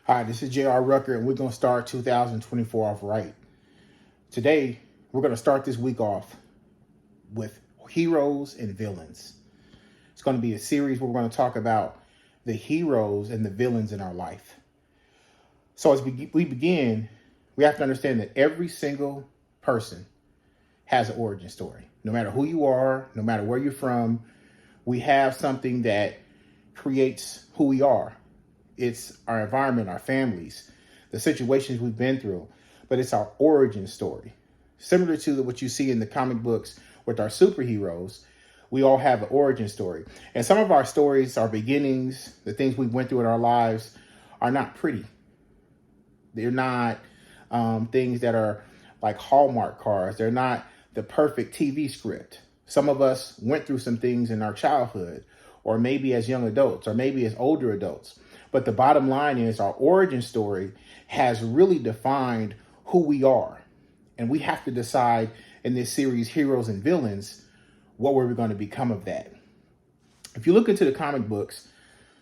Hi, this is Rucker, and we're going to start 2024 off right. Today, we're going to start this week off with heroes and villains. It's going to be a series where we're going to talk about the heroes and the villains in our life. So as we begin, we have to understand that every single person has an origin story. No matter who you are, no matter where you're from, we have something that creates who we are. It's our environment, our families, the situations we've been through, but it's our origin story. Similar to what you see in the comic books with our superheroes, we all have an origin story. And some of our stories, our beginnings, the things we went through in our lives are not pretty. They're not things that are like Hallmark cards. They're not the perfect TV script. Some of us went through some things in our childhood, or maybe as young adults, or maybe as older adults. But the bottom line is our origin story has really defined who we are. And we have to decide in this series, Heroes and Villains, what we're going to become of that. If you look into the comic books,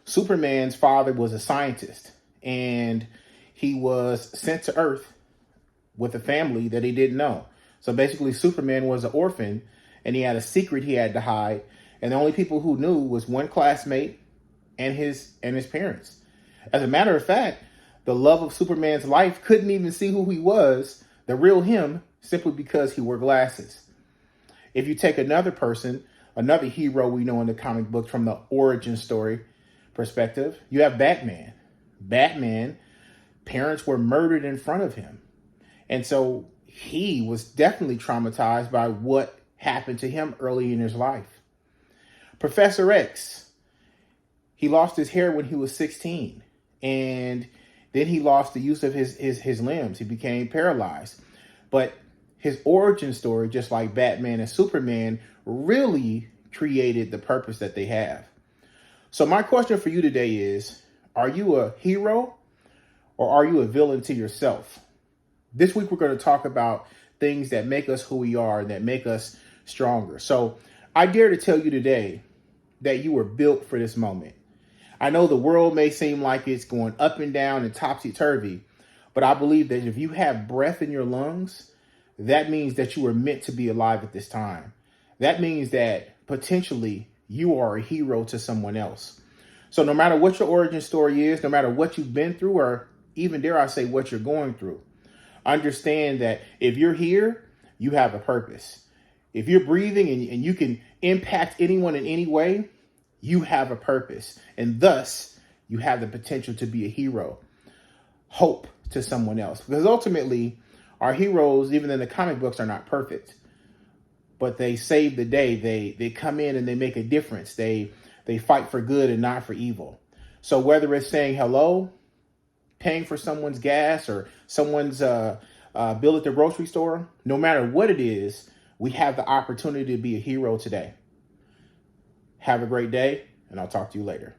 Superman's father was a scientist, and he was sent to Earth with a family that he didn't know. So basically, Superman was an orphan, and he had a secret he had to hide. And the only people who knew was one classmate and his parents. As a matter of fact, the love of Superman's life couldn't even see who he was, the real him, simply because he wore glasses. If you take another person, another hero we know in the comic books from the origin story perspective, you have Batman. Batman, parents were murdered in front of him. And so he was definitely traumatized by what happened to him early in his life. Professor X, he lost his hair when he was 16. And then he lost the use of his limbs. He became paralyzed. But his origin story, just like Batman and Superman, really created the purpose that they have. So my question for you today is, are you a hero or are you a villain to yourself? This week, we're going to talk about things that make us who we are and that make us stronger. So I dare to tell you today that you were built for this moment. I know the world may seem like it's going up and down and topsy-turvy, but I believe that if you have breath in your lungs, that means that you were meant to be alive at this time. That means that potentially you are a hero to someone else. So no matter what your origin story is, no matter what you've been through, or even dare I say what you're going through, understand that if you're here, you have a purpose. If you're breathing and you can impact anyone in any way, you have a purpose, and thus you have the potential to be a hero, hope to someone else. Because ultimately, our heroes, even in the comic books, are not perfect, but they save the day. They come in and they make a difference. They fight for good and not for evil. So whether it's saying hello, paying for someone's gas, or someone's bill at the grocery store, no matter what it is, we have the opportunity to be a hero today. Have a great day, and I'll talk to you later.